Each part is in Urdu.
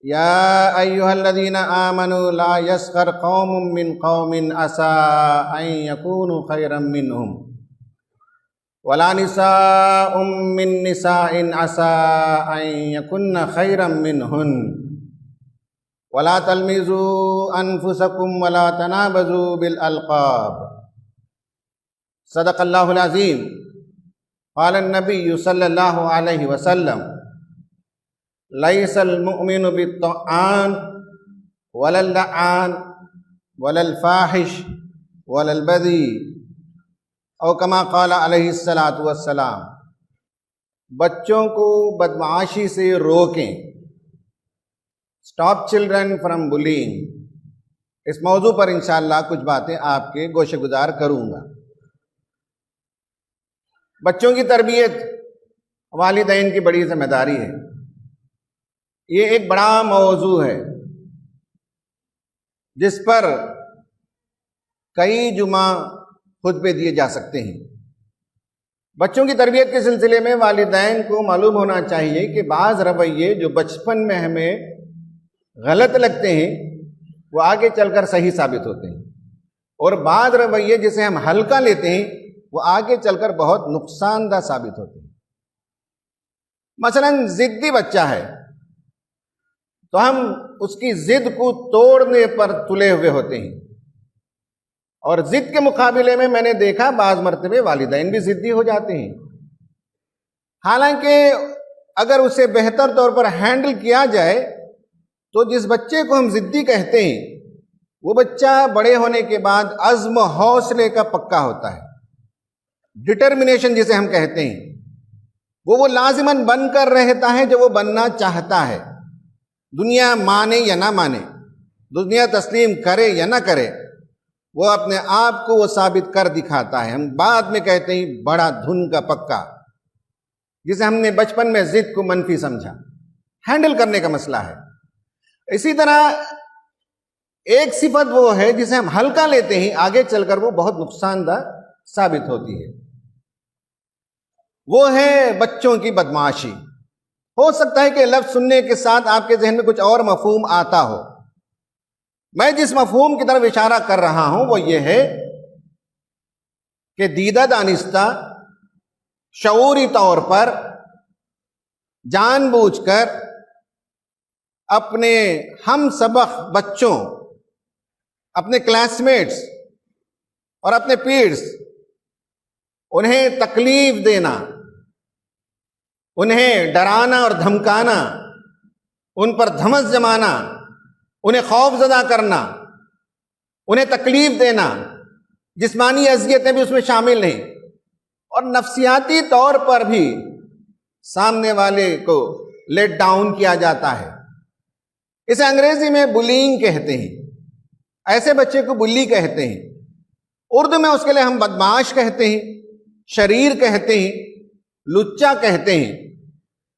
یا ایھا الذین آمنوا لا یسخر قوم من قوم عسى ان یکونوا خیرا منهم ولا نساء من نساء عسى ان یکن خیرا منهن ولا تلمزوا انفسکم ولا تنابزوا بالالقاب صدق اللہ العظیم۔ قال النبی صلی اللہ علیہ وسلم لیس المؤمن بالطعان ولا اللعان ولا الفاحش ولا البذی او کما قال علیہ الصلاۃ والسلام۔ بچوں کو بدمعاشی سے روکیں، اسٹاپ چلڈرن فرام بلینگ۔ اس موضوع پر انشاءاللہ کچھ باتیں آپ کے گوشے گزار کروں گا۔ بچوں کی تربیت والدین کی بڑی ذمہ داری ہے۔ یہ ایک بڑا موضوع ہے جس پر کئی جمعہ خطبے دیے جا سکتے ہیں۔ بچوں کی تربیت کے سلسلے میں والدین کو معلوم ہونا چاہیے کہ بعض رویے جو بچپن میں ہمیں غلط لگتے ہیں وہ آگے چل کر صحیح ثابت ہوتے ہیں، اور بعض رویے جسے ہم ہلکا لیتے ہیں وہ آگے چل کر بہت نقصان دہ ثابت ہوتے ہیں۔ مثلا ضدی بچہ ہے تو ہم اس کی ضد کو توڑنے پر تلے ہوئے ہوتے ہیں، اور ضد کے مقابلے میں نے دیکھا بعض مرتبہ والدین بھی ضدی ہو جاتے ہیں۔ حالانکہ اگر اسے بہتر طور پر ہینڈل کیا جائے تو جس بچے کو ہم ضدی کہتے ہیں وہ بچہ بڑے ہونے کے بعد عزم و حوصلے کا پکا ہوتا ہے، ڈٹرمنیشن جسے ہم کہتے ہیں، وہ لازماً بن کر رہتا ہے جو وہ بننا چاہتا ہے، دنیا مانے یا نہ مانے، دنیا تسلیم کرے یا نہ کرے، وہ اپنے آپ کو وہ ثابت کر دکھاتا ہے۔ ہم بعد میں کہتے ہیں بڑا دھن کا پکا، جسے ہم نے بچپن میں ضد کو منفی سمجھا، ہینڈل کرنے کا مسئلہ ہے۔ اسی طرح ایک صفت وہ ہے جسے ہم ہلکا لیتے ہیں، آگے چل کر وہ بہت نقصان دہ ثابت ہوتی ہے، وہ ہے بچوں کی بدمعاشی۔ ہو سکتا ہے کہ لفظ سننے کے ساتھ آپ کے ذہن میں کچھ اور مفہوم آتا ہو۔ میں جس مفہوم کی طرف اشارہ کر رہا ہوں وہ یہ ہے کہ دیدہ دانستہ شعوری طور پر جان بوجھ کر اپنے ہم سبق بچوں، اپنے کلاس میٹس اور اپنے پیرس، انہیں تکلیف دینا، انہیں ڈرانا اور دھمکانا، ان پر دھمس جمانا، انہیں خوف زدہ کرنا، انہیں تکلیف دینا، جسمانی اذیتیں بھی اس میں شامل ہیں، اور نفسیاتی طور پر بھی سامنے والے کو لیٹ ڈاؤن کیا جاتا ہے۔ اسے انگریزی میں بلینگ کہتے ہیں، ایسے بچے کو بلی کہتے ہیں۔ اردو میں اس کے لیے ہم بدمعاش کہتے ہیں، شریر کہتے ہیں، لچا کہتے ہیں۔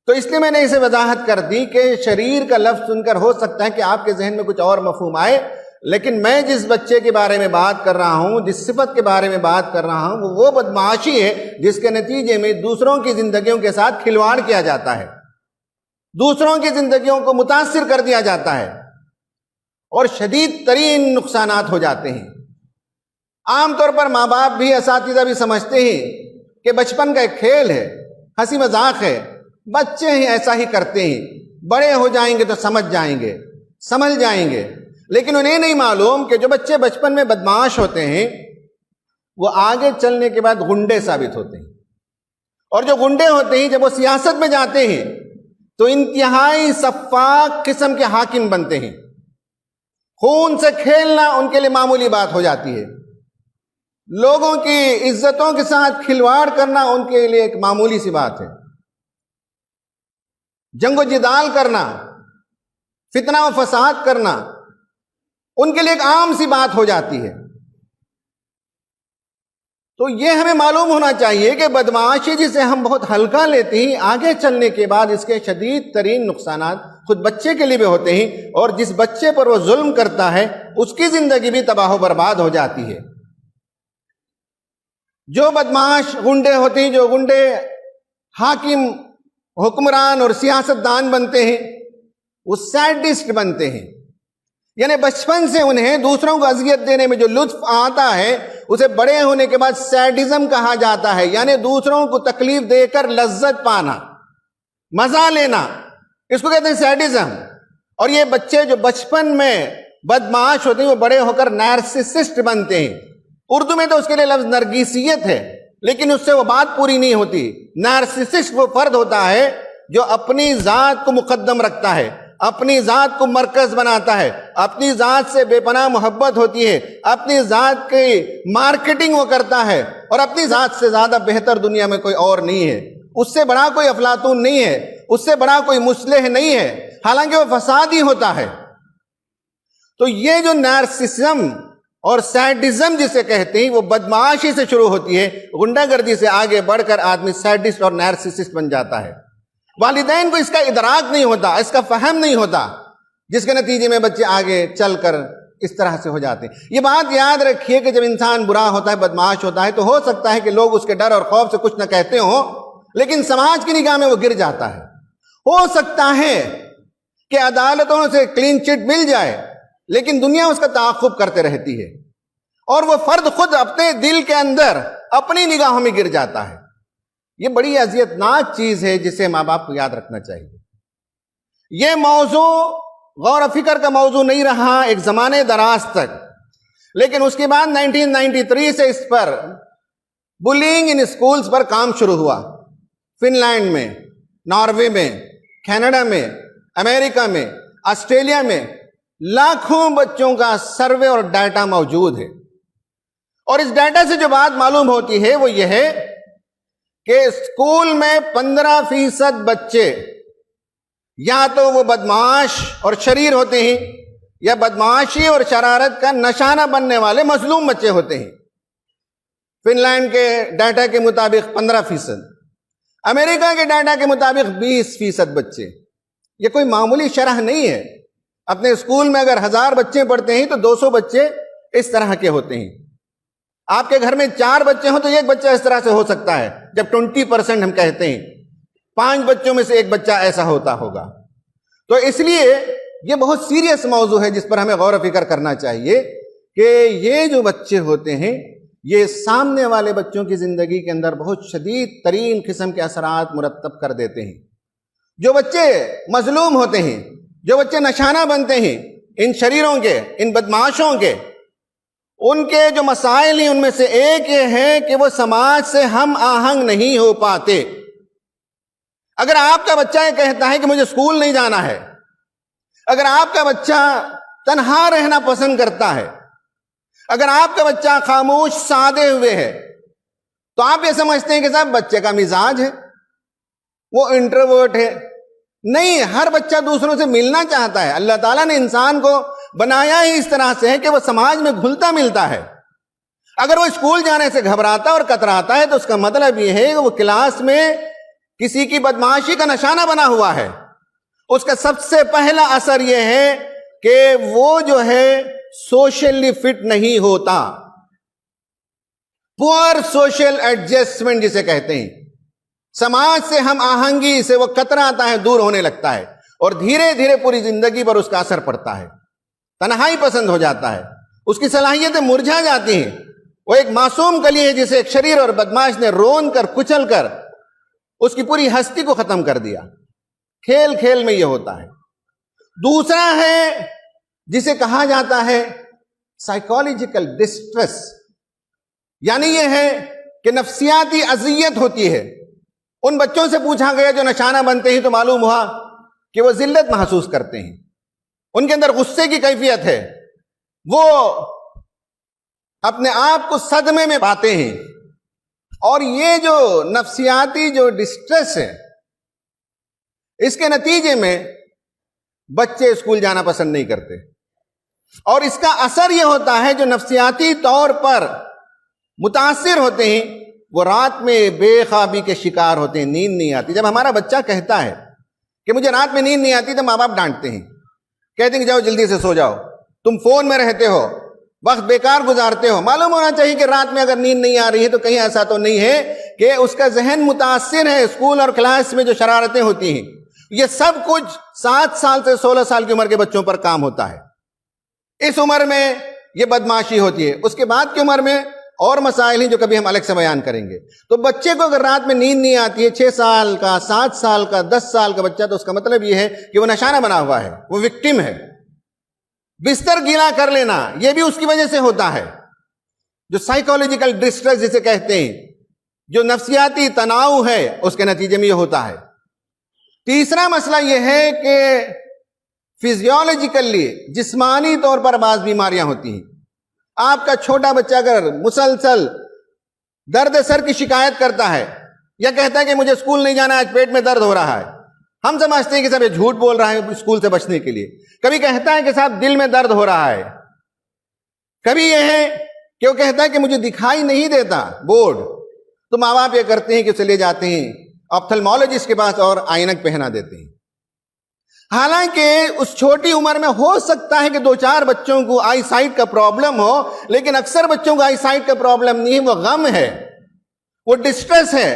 تو اس لیے میں نے اسے وضاحت کر دی کہ شریر کا لفظ سن کر ہو سکتا ہے کہ آپ کے ذہن میں کچھ اور مفہوم آئے، لیکن میں جس بچے کے بارے میں بات کر رہا ہوں، جس صفت کے بارے میں بات کر رہا ہوں، وہ بدمعاشی ہے جس کے نتیجے میں دوسروں کی زندگیوں کے ساتھ کھلواڑ کیا جاتا ہے، دوسروں کی زندگیوں کو متاثر کر دیا جاتا ہے، اور شدید ترین نقصانات ہو جاتے ہیں۔ عام طور پر ماں باپ بھی، اساتذہ بھی سمجھتے ہیں کہ بچپن کا ایک کھیل ہے، ہنسی مذاق ہے، بچے ہیں ایسا ہی کرتے ہیں، بڑے ہو جائیں گے تو سمجھ جائیں گے، سمجھ جائیں گے۔ لیکن انہیں نہیں معلوم کہ جو بچے بچپن میں بدمعاش ہوتے ہیں وہ آگے چلنے کے بعد غنڈے ثابت ہوتے ہیں، اور جو غنڈے ہوتے ہیں جب وہ سیاست میں جاتے ہیں تو انتہائی سفاک قسم کے حاکم بنتے ہیں۔ خون سے کھیلنا ان کے لیے معمولی بات ہو جاتی ہے، لوگوں کی عزتوں کے ساتھ کھلواڑ کرنا ان کے لیے ایک معمولی سی بات ہے، جنگ و جدال کرنا، فتنہ و فساد کرنا ان کے لیے ایک عام سی بات ہو جاتی ہے۔ تو یہ ہمیں معلوم ہونا چاہیے کہ بدمعاشی جسے ہم بہت ہلکا لیتے ہیں، آگے چلنے کے بعد اس کے شدید ترین نقصانات خود بچے کے لیے بھی ہوتے ہیں، اور جس بچے پر وہ ظلم کرتا ہے اس کی زندگی بھی تباہ و برباد ہو جاتی ہے۔ جو بدمعاش غنڈے ہوتے ہیں، جو غنڈے حاکم، حکمران اور سیاست دان بنتے ہیں، وہ سیڈسٹ بنتے ہیں. یعنی بچپن سے انہیں دوسروں کو اذیت دینے میں جو لطف آتا ہے اسے بڑے ہونے کے بعد سیڈزم کہا جاتا ہے. یعنی دوسروں کو تکلیف دے کر لذت پانا، مزہ لینا، اس کو کہتے ہیں سیڈزم. اور یہ بچے جو بچپن میں بدمعاش ہوتے ہیں وہ بڑے ہو کر نارسسسٹ بنتے ہیں. اردو میں تو اس کے لیے لفظ نرگسیت ہے، لیکن اس سے وہ بات پوری نہیں ہوتی. نارسسسٹ وہ فرد ہوتا ہے جو اپنی ذات کو مقدم رکھتا ہے، اپنی ذات کو مرکز بناتا ہے، اپنی ذات سے بے پناہ محبت ہوتی ہے، اپنی ذات کی مارکیٹنگ وہ کرتا ہے، اور اپنی ذات سے زیادہ بہتر دنیا میں کوئی اور نہیں ہے. اس سے بڑا کوئی افلاطون نہیں ہے، اس سے بڑا کوئی مصلح نہیں ہے، حالانکہ وہ فساد ہی ہوتا ہے. تو یہ جو نارسسزم اور سیڈزم جسے کہتے ہیں وہ بدمعاشی سے شروع ہوتی ہے، غنڈہ گردی سے آگے بڑھ کر آدمی سیڈسٹ اور نارسسسٹ بن جاتا ہے. والدین کو اس کا ادراک نہیں ہوتا، اس کا فہم نہیں ہوتا، جس کے نتیجے میں بچے آگے چل کر اس طرح سے ہو جاتے ہیں. یہ بات یاد رکھیے کہ جب انسان برا ہوتا ہے، بدمعاش ہوتا ہے، تو ہو سکتا ہے کہ لوگ اس کے ڈر اور خوف سے کچھ نہ کہتے ہوں، لیکن سماج کی نگاہ میں وہ گر جاتا ہے. ہو سکتا ہے کہ عدالتوں سے کلین چٹ مل جائے، لیکن دنیا اس کا تعاقب کرتے رہتی ہے، اور وہ فرد خود اپنے دل کے اندر اپنی نگاہوں میں گر جاتا ہے. یہ بڑی اذیت ناک چیز ہے جسے ماں باپ کو یاد رکھنا چاہیے. یہ موضوع غور و فکر کا موضوع نہیں رہا ایک زمانے دراز تک، لیکن اس کے بعد 1993 سے اس پر بلینگ ان اسکولز پر کام شروع ہوا. فن لینڈ میں، ناروے میں، کینیڈا میں، امریکہ میں، آسٹریلیا میں لاکھوں بچوں کا سروے اور ڈیٹا موجود ہے. اور اس ڈیٹا سے جو بات معلوم ہوتی ہے وہ یہ ہے کہ اسکول میں 15% بچے یا تو وہ بدمعاش اور شریر ہوتے ہیں، یا بدمعاشی اور شرارت کا نشانہ بننے والے مظلوم بچے ہوتے ہیں. فن لینڈ کے ڈیٹا کے مطابق 15%، امریکہ کے ڈیٹا کے مطابق 20% بچے. یہ کوئی معمولی شرح نہیں ہے. اپنے اسکول میں اگر 1000 بچے پڑھتے ہیں تو 200 بچے اس طرح کے ہوتے ہیں. آپ کے گھر میں 4 بچے ہوں تو ایک بچہ اس طرح سے ہو سکتا ہے. جب 20% ہم کہتے ہیں 5 بچوں میں سے ایک بچہ ایسا ہوتا ہوگا. تو اس لیے یہ بہت سیریس موضوع ہے جس پر ہمیں غور و فکر کرنا چاہیے کہ یہ جو بچے ہوتے ہیں یہ سامنے والے بچوں کی زندگی کے اندر بہت شدید ترین قسم کے اثرات مرتب کر دیتے ہیں. جو بچے مظلوم ہوتے ہیں، جو بچے نشانہ بنتے ہیں ان شریروں کے، ان بدمعاشوں کے، ان کے جو مسائل ہیں ان میں سے ایک یہ ہے کہ وہ سماج سے ہم آہنگ نہیں ہو پاتے. اگر آپ کا بچہ یہ کہتا ہے کہ مجھے اسکول نہیں جانا ہے، اگر آپ کا بچہ تنہا رہنا پسند کرتا ہے، اگر آپ کا بچہ خاموش سادے ہوئے ہے، تو آپ یہ سمجھتے ہیں کہ صاحب بچے کا مزاج ہے، وہ انٹروورٹ ہے. نہیں، ہر بچہ دوسروں سے ملنا چاہتا ہے. اللہ تعالیٰ نے انسان کو بنایا ہی اس طرح سے ہے کہ وہ سماج میں گھلتا ملتا ہے. اگر وہ اسکول جانے سے گھبراتا اور کتراتا ہے تو اس کا مطلب یہ ہے کہ وہ کلاس میں کسی کی بدمعاشی کا نشانہ بنا ہوا ہے. اس کا سب سے پہلا اثر یہ ہے کہ وہ جو ہے سوشلی فٹ نہیں ہوتا. پور سوشل ایڈجسٹمنٹ جسے کہتے ہیں، سماج سے ہم آہنگی سے وہ کتراتا ہے، دور ہونے لگتا ہے، اور دھیرے دھیرے پوری زندگی پر اس کا اثر پڑتا ہے. تنہائی پسند ہو جاتا ہے، اس کی صلاحیتیں مرجھا جاتی ہیں. وہ ایک معصوم کلی ہے جسے ایک شریر اور بدماش نے رون کر کچل کر اس کی پوری ہستی کو ختم کر دیا. کھیل کھیل میں یہ ہوتا ہے. دوسرا ہے جسے کہا جاتا ہے سائیکالوجیکل ڈسٹریس، یعنی یہ ہے کہ نفسیاتی اذیت ہوتی ہے. ان بچوں سے پوچھا گیا جو نشانہ بنتے ہیں تو معلوم ہوا کہ وہ ذلت محسوس کرتے ہیں، ان کے اندر غصے کی کیفیت ہے، وہ اپنے آپ کو صدمے میں پاتے ہیں. اور یہ جو نفسیاتی جو ڈسٹریس ہے، اس کے نتیجے میں بچے اسکول جانا پسند نہیں کرتے. اور اس کا اثر یہ ہوتا ہے جو نفسیاتی طور پر متاثر ہوتے ہیں وہ رات میں بے خوابی کے شکار ہوتے ہیں، نیند نہیں آتی. جب ہمارا بچہ کہتا ہے کہ مجھے رات میں نیند نہیں آتی تو ماں باپ ڈانٹتے ہیں، کہتے ہیں کہ جاؤ جلدی سے سو جاؤ، تم فون میں رہتے ہو، وقت بیکار گزارتے ہو. معلوم ہونا چاہیے کہ رات میں اگر نیند نہیں آ رہی ہے تو کہیں ایسا تو نہیں ہے کہ اس کا ذہن متاثر ہے اسکول اور کلاس میں جو شرارتیں ہوتی ہیں. یہ سب کچھ 7 سال سے 16 سال کی عمر کے بچوں پر کام ہوتا ہے۔ اس عمر میں یہ بدمعاشی ہوتی ہے، اس کے بعد کی عمر میں اور مسائل ہیں جو کبھی ہم الگ سے بیان کریں گے۔ تو بچے کو اگر رات میں نیند نہیں آتی ہے، 6 سال کا، 7 سال کا، 10 سال کا بچہ، تو اس کا مطلب یہ ہے کہ وہ نشانہ بنا ہوا ہے، وہ وکٹم ہے۔ بستر گیلا کر لینا یہ بھی اس کی وجہ سے ہوتا ہے، جو سائیکولوجیکل ڈسٹریس جسے کہتے ہیں، جو نفسیاتی تناؤ ہے، اس کے نتیجے میں یہ ہوتا ہے۔ تیسرا مسئلہ یہ ہے کہ فزیولوجیکلی، جسمانی طور پر بعض بیماریاں ہوتی ہیں۔ آپ کا چھوٹا بچہ اگر مسلسل درد سر کی شکایت کرتا ہے یا کہتا ہے کہ مجھے اسکول نہیں جانا، آج پیٹ میں درد ہو رہا ہے، ہم سمجھتے ہیں کہ صاحب یہ جھوٹ بول رہا ہے اسکول سے بچنے کے لیے۔ کبھی کہتا ہے کہ صاحب دل میں درد ہو رہا ہے، کبھی یہ ہے کہ وہ کہتا ہے کہ مجھے دکھائی نہیں دیتا بورڈ، تو ماں باپ یہ کرتے ہیں کہ اسے لے جاتے ہیں آپتھلمولوجسٹ کے پاس اور آئینک پہنا دیتے ہیں۔ حالانکہ اس چھوٹی عمر میں ہو سکتا ہے کہ 2-4 بچوں کو آئی سائٹ کا پرابلم ہو، لیکن اکثر بچوں کو آئی سائٹ کا پرابلم نہیں ہے، وہ غم ہے، وہ ڈسٹریس ہے،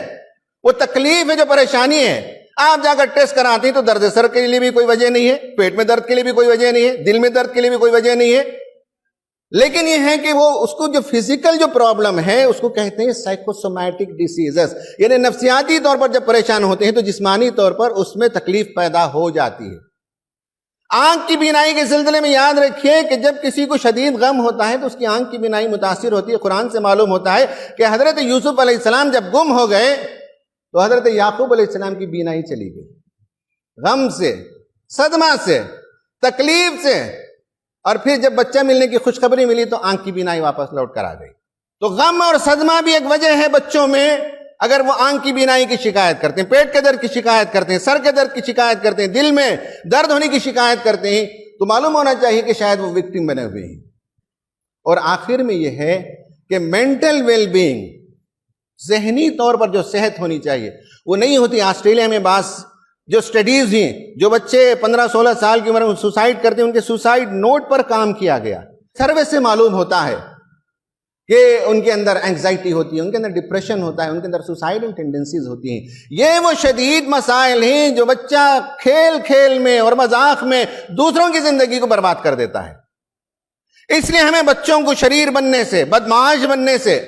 وہ تکلیف ہے، جو پریشانی ہے۔ آپ جا کر ٹیسٹ کراتے ہیں تو درد سر کے لیے بھی کوئی وجہ نہیں ہے، پیٹ میں درد کے لیے بھی کوئی وجہ نہیں ہے، دل میں درد کے لیے بھی کوئی وجہ نہیں ہے، لیکن یہ ہے کہ وہ اس کو جو فزیکل جو پرابلم ہے اس کو کہتے ہیں سائیکوسومیٹک ڈیسیزز، یعنی نفسیاتی طور پر جب پریشان ہوتے ہیں تو جسمانی طور پر اس میں تکلیف پیدا ہو جاتی ہے۔ آنکھ کی بینائی کے سلسلے میں یاد رکھیے کہ جب کسی کو شدید غم ہوتا ہے تو اس کی آنکھ کی بینائی متاثر ہوتی ہے۔ قرآن سے معلوم ہوتا ہے کہ حضرت یوسف علیہ السلام جب گم ہو گئے تو حضرت یعقوب علیہ السلام کی بینائی چلی گئی، غم سے، صدمہ سے، تکلیف سے، اور پھر جب بچہ ملنے کی خوشخبری ملی تو آنکھ کی بینائی واپس لوٹ کر آ گئی۔ تو غم اور صدمہ بھی ایک وجہ ہے بچوں میں، اگر وہ آنکھ کی بینائی کی شکایت کرتے ہیں، پیٹ کے درد کی شکایت کرتے ہیں، سر کے درد کی شکایت کرتے ہیں، دل میں درد ہونے کی شکایت کرتے ہیں، تو معلوم ہونا چاہیے کہ شاید وہ وکٹم بنے ہوئے ہیں۔ اور آخر میں یہ ہے کہ مینٹل ویل بینگ، ذہنی طور پر جو صحت ہونی چاہیے وہ نہیں ہوتی۔ آسٹریلیا میں بعض جو سٹڈیز ہیں، جو بچے 15-16 سال کی عمر میں سوسائڈ کرتے ہیں، ان کے سوسائڈ نوٹ پر کام کیا گیا۔ سروے سے معلوم ہوتا ہے کہ ان کے اندر اینگزائٹی ہوتی ہے، ان کے اندر ڈپریشن ہوتا ہے، ان کے اندر سوسائڈل ٹینڈنسیز ہوتی ہیں۔ یہ وہ شدید مسائل ہیں جو بچہ کھیل کھیل میں اور مذاق میں دوسروں کی زندگی کو برباد کر دیتا ہے۔ اس لیے ہمیں بچوں کو شریر بننے سے، بدمعاش بننے سے،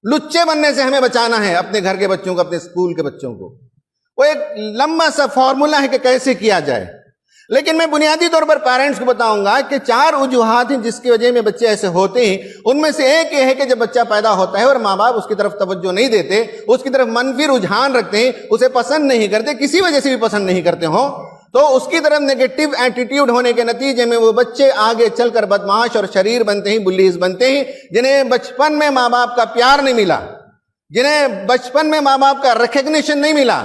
لچے بننے سے ہمیں بچانا ہے، اپنے گھر کے بچوں کو، اپنے اسکول کے بچوں کو۔ وہ ایک لمبا سا فارمولا ہے کہ کیسے کیا جائے، لیکن میں بنیادی طور پر پیرنٹس کو بتاؤں گا کہ 4 وجوہات ہیں جس کی وجہ میں بچے ایسے ہوتے ہیں۔ ان میں سے ایک یہ ہے کہ جب بچہ پیدا ہوتا ہے اور ماں باپ اس کی طرف توجہ نہیں دیتے، اس کی طرف منفی رجحان رکھتے ہیں، اسے پسند نہیں کرتے، کسی وجہ سے بھی پسند نہیں کرتے ہوں، تو اس کی طرف نیگیٹو ایٹیٹیوڈ ہونے کے نتیجے میں وہ بچے آگے چل کر بدمعاش اور شریر بنتے ہیں، بلیز بنتے ہیں، جنہیں بچپن میں ماں باپ کا پیار نہیں ملا، جنہیں بچپن میں ماں باپ کا ریکگنیشن نہیں ملا،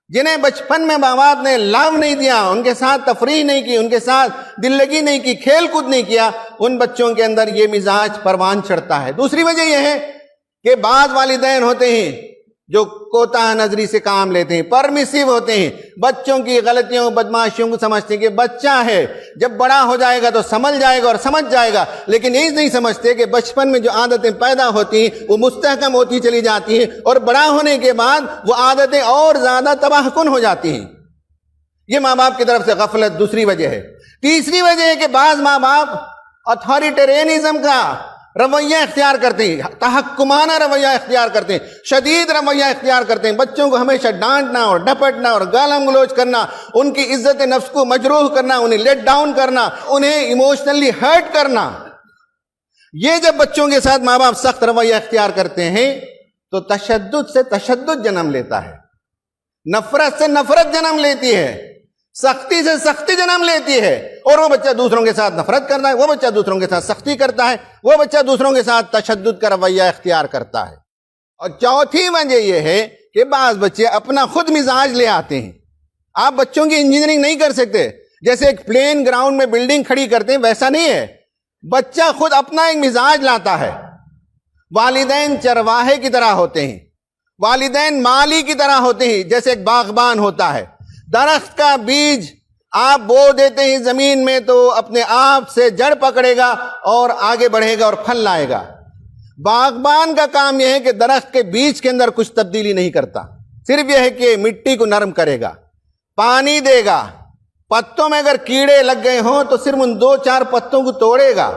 جنہیں بچپن میں ماں باپ نے لو نہیں دیا، ان کے ساتھ تفریح نہیں کی، ان کے ساتھ دل لگی نہیں کی، کھیل کود نہیں کیا، ان بچوں کے اندر یہ مزاج پروان چڑھتا ہے۔ دوسری وجہ یہ ہے کہ بعض والدین ہوتے ہیں جو کوتاہ نظری سے کام لیتے ہیں، پرمیسیو ہوتے ہیں، بچوں کی غلطیوں بدمعاشیوں کو سمجھتے ہیں کہ بچہ ہے، جب بڑا ہو جائے گا تو سنبھل جائے گا اور سمجھ جائے گا، لیکن یہ نہیں سمجھتے کہ بچپن میں جو عادتیں پیدا ہوتی ہیں وہ مستحکم ہوتی چلی جاتی ہیں اور بڑا ہونے کے بعد وہ عادتیں اور زیادہ تباہ کن ہو جاتی ہیں۔ یہ ماں باپ کی طرف سے غفلت دوسری وجہ ہے۔ تیسری وجہ ہے کہ بعض ماں باپ اتھارٹیرینزم کا رویہ اختیار کرتے ہیں، تحکمانہ رویہ اختیار کرتے ہیں، شدید رویہ اختیار کرتے ہیں، بچوں کو ہمیشہ ڈانٹنا اور ڈپٹنا اور گالم گلوچ کرنا، ان کی عزت نفس کو مجروح کرنا، انہیں لیٹ ڈاؤن کرنا، انہیں ایموشنلی ہرٹ کرنا۔ یہ جب بچوں کے ساتھ ماں باپ سخت رویہ اختیار کرتے ہیں تو تشدد سے تشدد جنم لیتا ہے، نفرت سے نفرت جنم لیتی ہے، سختی سے سختی جنم لیتی ہے، اور وہ بچہ دوسروں کے ساتھ نفرت کرتا ہے، وہ بچہ دوسروں کے ساتھ سختی کرتا ہے، وہ بچہ دوسروں کے ساتھ تشدد کا رویہ اختیار کرتا ہے۔ اور چوتھی وجہ یہ ہے کہ بعض بچے اپنا خود مزاج لے آتے ہیں۔ آپ بچوں کی انجینئرنگ نہیں کر سکتے، جیسے ایک پلین گراؤنڈ میں بلڈنگ کھڑی کرتے ہیں ویسا نہیں ہے، بچہ خود اپنا ایک مزاج لاتا ہے۔ والدین چرواہے کی طرح ہوتے ہیں، والدین مالی کی طرح ہوتے ہیں، جیسے ایک باغبان ہوتا ہے، درخت کا بیج آپ بو دیتے ہیں زمین میں تو اپنے آپ سے جڑ پکڑے گا اور آگے بڑھے گا اور پھل لائے گا۔ باغبان کا کام یہ ہے کہ درخت کے بیج کے اندر کچھ تبدیلی نہیں کرتا، صرف یہ ہے کہ مٹی کو نرم کرے گا، پانی دے گا، پتوں میں اگر کیڑے لگ گئے ہوں تو صرف ان 2-4 پتوں کو توڑے گا،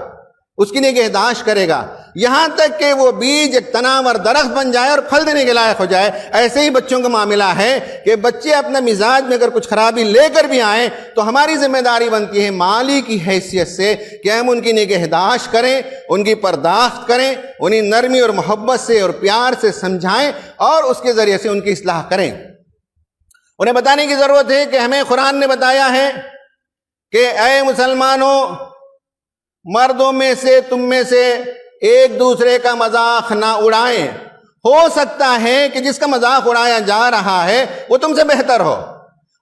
اس کی نگہداشت کرے گا، یہاں تک کہ وہ بیج ایک تناور درخت بن جائے اور پھل دینے کے لائق ہو جائے۔ ایسے ہی بچوں کا معاملہ ہے کہ بچے اپنا مزاج میں اگر کچھ خرابی لے کر بھی آئیں تو ہماری ذمہ داری بنتی ہے مالی کی حیثیت سے کہ ہم ان کی نگہداشت کریں، ان کی پرداخت کریں، انہیں نرمی اور محبت سے اور پیار سے سمجھائیں اور اس کے ذریعے سے ان کی اصلاح کریں۔ انہیں بتانے کی ضرورت ہے کہ ہمیں قرآن نے بتایا ہے کہ اے مسلمانوں، مردوں میں سے تم میں سے ایک دوسرے کا مذاق نہ اڑائیں۔ ہو سکتا ہے کہ جس کا مذاق اڑایا جا رہا ہے وہ تم سے بہتر ہو،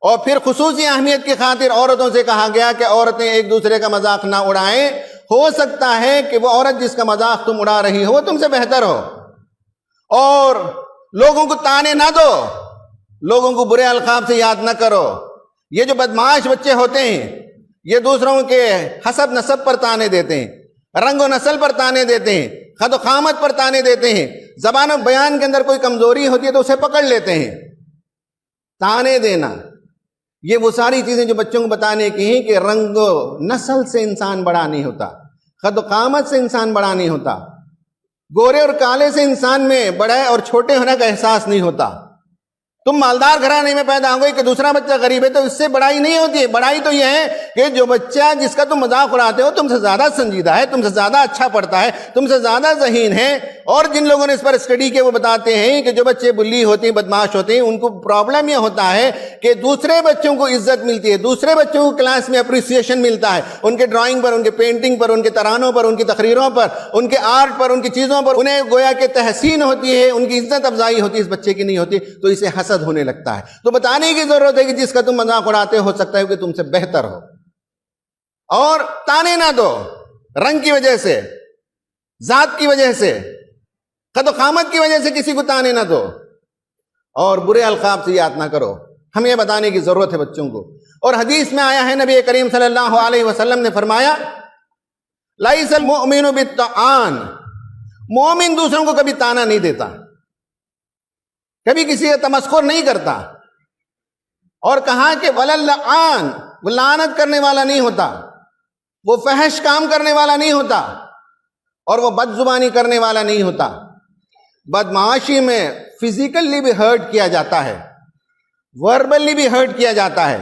اور پھر خصوصی اہمیت کی خاطر عورتوں سے کہا گیا کہ عورتیں ایک دوسرے کا مذاق نہ اڑائیں۔ ہو سکتا ہے کہ وہ عورت جس کا مذاق تم اڑا رہی ہو وہ تم سے بہتر ہو، اور لوگوں کو تانے نہ دو، لوگوں کو برے القاب سے یاد نہ کرو۔ یہ جو بدمعاش بچے ہوتے ہیں یہ دوسروں کے حسب نسب پر تانے دیتے ہیں، رنگ و نسل پر تانے دیتے ہیں، خد و قامت پر تانے دیتے ہیں، زبان و بیان کے اندر کوئی کمزوری ہوتی ہے تو اسے پکڑ لیتے ہیں۔ تانے دینا، یہ وہ ساری چیزیں جو بچوں کو بتانے کی ہیں کہ رنگ و نسل سے انسان بڑا نہیں ہوتا، خد و قامت سے انسان بڑا نہیں ہوتا، گورے اور کالے سے انسان میں بڑے اور چھوٹے ہونے کا احساس نہیں ہوتا۔ تم مالدار گھرانے میں پیدا ہو گئے کہ دوسرا بچہ غریب ہے تو اس سے بڑائی نہیں ہوتی ہے۔ بڑائی تو یہ ہے کہ جو بچہ جس کا تم مذاق اڑاتے ہو تم سے زیادہ سنجیدہ ہے، تم سے زیادہ اچھا پڑھتا ہے، تم سے زیادہ ذہین ہے۔ اور جن لوگوں نے اس پر اسٹڈی کیا وہ بتاتے ہیں کہ جو بچے بلی ہوتے ہیں، بدمعاش ہوتے ہیں، ان کو پرابلم یہ ہوتا ہے کہ دوسرے بچوں کو عزت ملتی ہے، دوسرے بچوں کو کلاس میں اپریسیشن ملتا ہے، ان کے ڈرائنگ پر، ان کے پینٹنگ پر، ان کے ترانوں پر، ان کی تقریروں پر، ان کے آرٹ پر، ان کی چیزوں پر انہیں گویا کہ تحسین ہوتی ہے، ان کی عزت افزائی ہوتی ہے، اس بچے کی نہیں ہوتی، تو اسے حسد ہونے لگتا ہے۔ تو بتانے کی ضرورت ہے کہ جس کا تم مذاق اڑاتے ہو سکتا ہے کہ تم سے بہتر ہو، اور تانے نہ دو رنگ کی وجہ سے، ذات کی وجہ سے، قد و قامت کی وجہ سے کسی کو تانے نہ دو، اور برے القاب سے یاد نہ کرو۔ ہمیں یہ بتانے کی ضرورت ہے بچوں کو۔ اور حدیث میں آیا ہے، نبی کریم صلی اللہ علیہ وسلم نے فرمایا لیس المؤمن بالطعان، مومن دوسروں کو کبھی تانا نہیں دیتا، کبھی کسی کا تمسخر نہیں کرتا، اور کہا کہ ولا اللعان، وہ لعنت کرنے والا نہیں ہوتا، وہ فحش کام کرنے والا نہیں ہوتا، اور وہ بد زبانی کرنے والا نہیں ہوتا۔ بدمعاشی میں فزیکلی بھی ہرٹ کیا جاتا ہے، وربلی بھی ہرٹ کیا جاتا ہے،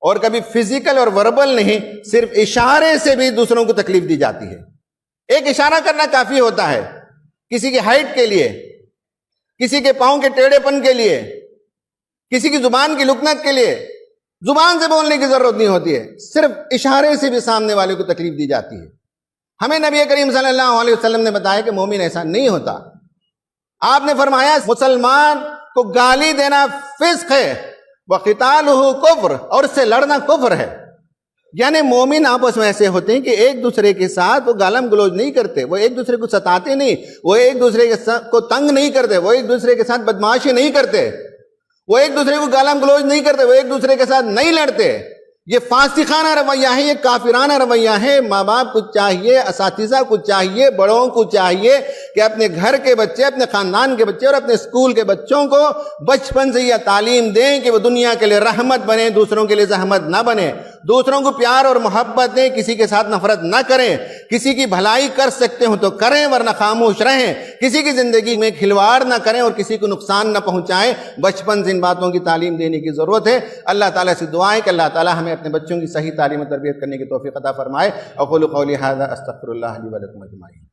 اور کبھی فزیکل اور وربل نہیں، صرف اشارے سے بھی دوسروں کو تکلیف دی جاتی ہے۔ ایک اشارہ کرنا کافی ہوتا ہے، کسی کی ہائٹ کے لیے، کسی کے پاؤں کے ٹیڑھے پن کے لیے، کسی کی زبان کی لکنت کے لیے۔ زبان سے بولنے کی ضرورت نہیں ہوتی ہے، صرف اشارے سے بھی سامنے والے کو تکلیف دی جاتی ہے۔ ہمیں نبی کریم صلی اللہ علیہ وسلم نے بتایا کہ مومن ایسا نہیں ہوتا۔ آپ نے فرمایا مسلمان کو گالی دینا فسق ہے، وَقِتَالُهُ کفر، اور اس سے لڑنا کفر ہے۔ یعنی مومن آپس میں ایسے ہوتے ہیں کہ ایک دوسرے کے ساتھ وہ گالم گلوچ نہیں کرتے، وہ ایک دوسرے کو ستاتے نہیں، وہ ایک دوسرے کو تنگ نہیں کرتے، وہ ایک دوسرے کے ساتھ بدمعاشی نہیں کرتے، وہ ایک دوسرے کو گالم گلوچ نہیں کرتے، وہ ایک دوسرے کے ساتھ نہیں لڑتے۔ یہ فاسقانہ رویہ ہے، یہ کافرانہ رویہ ہے۔ ماں باپ کو چاہیے، اساتذہ کو چاہیے، بڑوں کو چاہیے کہ اپنے گھر کے بچے، اپنے خاندان کے بچے اور اپنے اسکول کے بچوں کو بچپن سے یہ تعلیم دیں کہ وہ دنیا کے لیے رحمت بنے، دوسروں کے لیے زحمت نہ بنے، دوسروں کو پیار اور محبت دیں، کسی کے ساتھ نفرت نہ کریں، کسی کی بھلائی کر سکتے ہوں تو کریں ورنہ خاموش رہیں، کسی کی زندگی میں کھلواڑ نہ کریں اور کسی کو نقصان نہ پہنچائیں۔ بچپن سے ان باتوں کی تعلیم دینے کی ضرورت ہے۔ اللہ تعالیٰ سے دعا ہے کہ اللہ تعالیٰ ہمیں اپنے بچوں کی صحیح تعلیم و تربیت کرنے کی توفیق عطا فرمائے۔ اقول قولی ھذا استغفر اللہ لی و لکم اجمعین۔